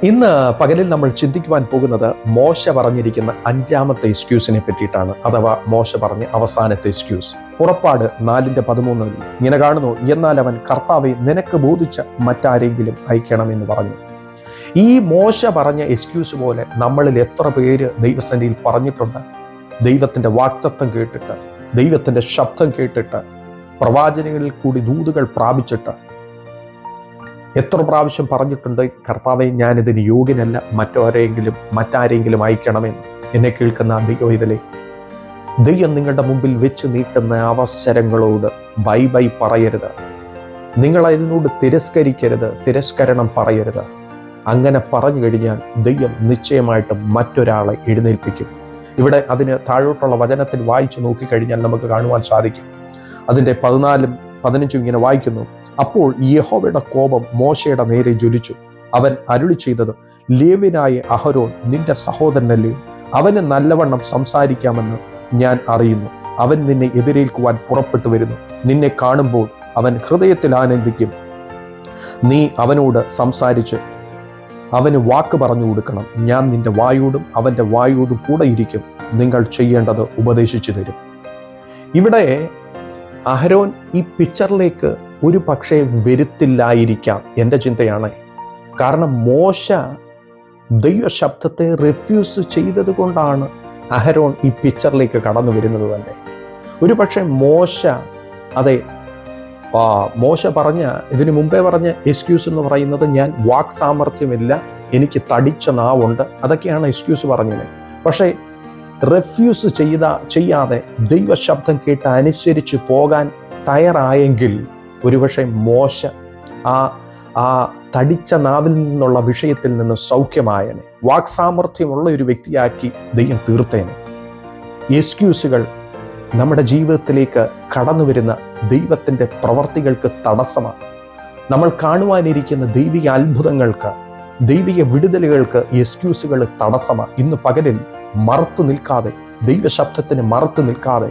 ഇന്ന് പകലിൽ നമ്മൾ ചിന്തിക്കുവാൻ പോകുന്നത് മോശ പറഞ്ഞിരിക്കുന്ന അഞ്ചാമത്തെ എക്സ്ക്യൂസിനെ പറ്റിയിട്ടാണ്, അഥവാ മോശ പറഞ്ഞ അവസാനത്തെ എക്സ്ക്യൂസ്. പുറപ്പാട് 4:13 ഇങ്ങനെ കാണുന്നു, എന്നാൽ അവൻ കർത്താവെ നിനക്ക് ബോധിച്ച മറ്റാരെങ്കിലും അയക്കണമെന്ന് പറഞ്ഞു. ഈ മോശ പറഞ്ഞ എക്സ്ക്യൂസ് പോലെ നമ്മളിൽ എത്ര പേര് ദൈവസന്നിധിയിൽ പറഞ്ഞിട്ടുണ്ട്? ദൈവത്തിന്റെ വാഗ്ദത്തം കേട്ടിട്ട്, ദൈവത്തിന്റെ ശബ്ദം കേട്ടിട്ട്, പ്രവാചനങ്ങളിൽ കൂടി ദൂതുകൾ പ്രാപിച്ചിട്ട് എത്ര പ്രാവശ്യം പറഞ്ഞിട്ടുണ്ട്, കർത്താവെ ഞാനിതിന് യോഗ്യനല്ല, മറ്റാരെങ്കിലും അയക്കണമെന്ന്. എന്നെ കേൾക്കുന്ന ദൈവത്തിലെ ദൈവം നിങ്ങളുടെ മുമ്പിൽ വെച്ച് നീട്ടുന്ന അവസരങ്ങളോട് ബൈ പറയരുത്. നിങ്ങൾ അതിനോട് തിരസ്കരിക്കരുത്, തിരസ്കരണം പറയരുത്. അങ്ങനെ പറഞ്ഞു കഴിഞ്ഞാൽ ദൈവം നിശ്ചയമായിട്ടും മറ്റൊരാളെ എഴുന്നേൽപ്പിക്കും. ഇവിടെ അതിന് താഴോട്ടുള്ള വചനത്തിൽ വായിച്ചു നോക്കിക്കഴിഞ്ഞാൽ നമുക്ക് കാണുവാൻ സാധിക്കും. അതിൻ്റെ 14-15 ഇങ്ങനെ വായിക്കുന്നു, അപ്പോൾ യഹോവയുടെ കോപം മോശയുടെ നേരെ ജ്വലിച്ചു. അവൻ അരുളി ചെയ്തത്, ലേവ്യനായ അഹരോൻ നിന്റെ സഹോദരനല്ലേ? അവന് നല്ലവണ്ണം സംസാരിക്കാമെന്ന് ഞാൻ അറിയുന്നു. അവൻ നിന്നെ എതിരേൽക്കുവാൻ പുറപ്പെട്ടു വരുന്നു. നിന്നെ കാണുമ്പോൾ അവൻ ഹൃദയത്തിൽ ആനന്ദിക്കും. നീ അവനോട് സംസാരിച്ച് അവന് വാക്ക് പറഞ്ഞു കൊടുക്കണം. ഞാൻ നിന്റെ വായോടും അവൻ്റെ വായോടും കൂടെ ഇരിക്കും. നിങ്ങൾ ചെയ്യേണ്ടത് ഉപദേശിച്ചു തരും. ഇവിടെ അഹരോൻ ഈ പിക്ചറിലേക്ക് ഒരു പക്ഷേ വരുത്തില്ലായിരിക്കാം, എൻ്റെ ചിന്തയാണ്. കാരണം മോശ ദൈവശബ്ദത്തെ റിഫ്യൂസ് ചെയ്തത് കൊണ്ടാണ് അഹരോൻ ഈ പിക്ചറിലേക്ക് കടന്നു വരുന്നത് തന്നെ. ഒരു പക്ഷേ മോശ പറഞ്ഞ ഇതിനു മുമ്പേ പറഞ്ഞ എക്സ്ക്യൂസ് എന്ന് പറയുന്നത്, ഞാൻ വാക് സാമർഥ്യമില്ല, എനിക്ക് തടിച്ച നാവുണ്ട്, അതൊക്കെയാണ് എക്സ്ക്യൂസ് പറഞ്ഞത്. പക്ഷേ റിഫ്യൂസ് ചെയ്യാതെ ദൈവശബ്ദം കേട്ട് അനുസരിച്ച് പോകാൻ തയ്യാറായെങ്കിൽ ഒരുപക്ഷെ മോശ ആ തടിച്ച നാവിൽ നിന്നുള്ള വിഷയത്തിൽ നിന്ന് സൗഖ്യമായനെ, വാക് സാമർഥ്യമുള്ള ഒരു വ്യക്തിയാക്കി ദൈവം തീർത്തേനെ. എക്സ്ക്യൂസുകൾ നമ്മുടെ ജീവിതത്തിലേക്ക് കടന്നു വരുന്ന ദൈവത്തിൻ്റെ പ്രവർത്തികൾക്ക് തടസ്സമാണ്. നമ്മൾ കാണുവാനിരിക്കുന്ന ദൈവിക അത്ഭുതങ്ങൾക്ക്, ദൈവിക വിടുതലുകൾക്ക് എക്സ്ക്യൂസുകൾ തടസ്സമാണ്. ഇന്ന് പകലിൽ മറുത്തു നിൽക്കാതെ, ദൈവശബ്ദത്തിന് മറുത്തു നിൽക്കാതെ,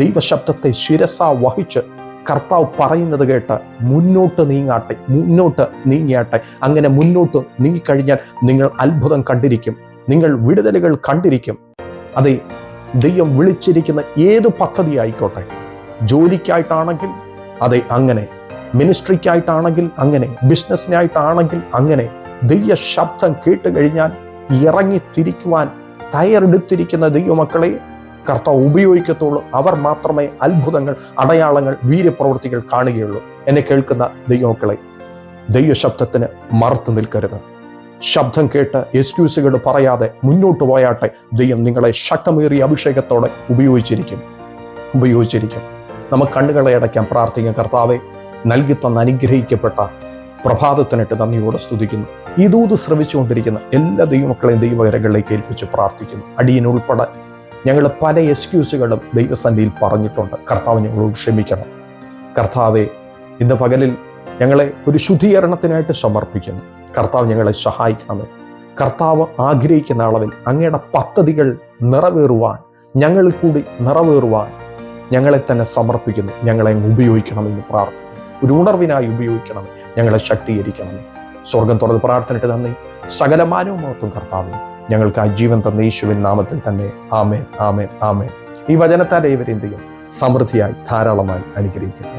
ദൈവശബ്ദത്തെ ശിരസ വഹിച്ച് കർത്താവ് പറയുന്നത് കേട്ട് മുന്നോട്ട് നീങ്ങിയാട്ടെ. അങ്ങനെ മുന്നോട്ട് നീങ്ങിക്കഴിഞ്ഞാൽ നിങ്ങൾ അത്ഭുതം കണ്ടിരിക്കും, നിങ്ങൾ വിടുതലുകൾ കണ്ടിരിക്കും. അതെ, ദൈവം വിളിച്ചിരിക്കുന്ന ഏത് പദ്ധതി ആയിക്കോട്ടെ, ജോലിക്കായിട്ടാണെങ്കിൽ അതെ അങ്ങനെ, മിനിസ്ട്രിക്കായിട്ടാണെങ്കിൽ അങ്ങനെ, ബിസിനസ്സിനായിട്ടാണെങ്കിൽ അങ്ങനെ, ദൈവ ശബ്ദം കേട്ട് കഴിഞ്ഞാൽ ഇറങ്ങി തിരിക്കുവാൻ തയ്യാറെടുത്തിരിക്കുന്ന ദൈവമക്കളെ കർത്താവ് ഉപയോഗിക്കത്തുള്ളൂ. അവർ മാത്രമേ അത്ഭുതങ്ങൾ, അടയാളങ്ങൾ, വീര്യപ്രവൃത്തികൾ കാണുകയുള്ളൂ. എന്നെ കേൾക്കുന്ന ദൈവമക്കളെ, ദൈവശബ്ദത്തിന് മറുത്തു നിൽക്കരുത്. ശബ്ദം കേട്ട് എക്സ്ക്യൂസുകൾ പറയാതെ മുന്നോട്ട് പോയാട്ടെ. ദൈവം നിങ്ങളെ ശക്തമേറിയ അഭിഷേകത്തോടെ ഉപയോഗിച്ചിരിക്കും. നമുക്ക് കണ്ണുകളെ അടയ്ക്കാം, പ്രാർത്ഥിക്കാം. കർത്താവെ, നൽകി തന്ന അനുഗ്രഹിക്കപ്പെട്ട പ്രഭാതത്തിനിട്ട് നന്ദിയോടെ സ്തുതിക്കുന്നു. ഈ ദൂത് ശ്രവിച്ചുകൊണ്ടിരിക്കുന്ന എല്ലാ ദൈവമക്കളെയും ദൈവകരങ്ങളിലേക്ക് ഏൽപ്പിച്ച് പ്രാർത്ഥിക്കുന്നു. അടിയനുൾപ്പെടെ ഞങ്ങൾ പല എക്സ്ക്യൂസുകളും ദൈവസന്നിധിയിൽ പറഞ്ഞിട്ടുണ്ട്. കർത്താവ് ഞങ്ങളോട് ക്ഷമിക്കണം. കർത്താവെ, ഇന്ന് പകലിൽ ഞങ്ങളെ ഒരു ശുദ്ധീകരണത്തിനായിട്ട് സമർപ്പിക്കുന്നു. കർത്താവ് ഞങ്ങളെ സഹായിക്കണമേ. കർത്താവ് ആഗ്രഹിക്കുന്ന അളവിൽ അങ്ങയുടെ പദ്ധതികൾ നിറവേറുവാൻ, ഞങ്ങളിൽ കൂടി നിറവേറുവാൻ ഞങ്ങളെ തന്നെ സമർപ്പിക്കുന്നു. ഞങ്ങളെ ഉപയോഗിക്കണമെന്ന് പ്രാർത്ഥിക്കുന്നു. ഒരു ഉണർവിനായി ഉപയോഗിക്കണമേ. ഞങ്ങളെ ശക്തീകരിക്കണമേ. സ്വർഗം തുറന്ന് പ്രാർത്ഥനയിട്ട് നന്ദി. സകലമാനവും മഹത്വം കർത്താവിന് ഞങ്ങൾക്ക് ആ ജീവൻ തന്ന യേശുവിൻ നാമത്തിൽ തന്നെ. ആമേൻ, ആമേൻ, ആമേൻ. ഈ വചനത്താൽ ഏവരെയും ദൈവം സമൃദ്ധിയായി ധാരാളമായി അനുഗ്രഹിക്കട്ടെ.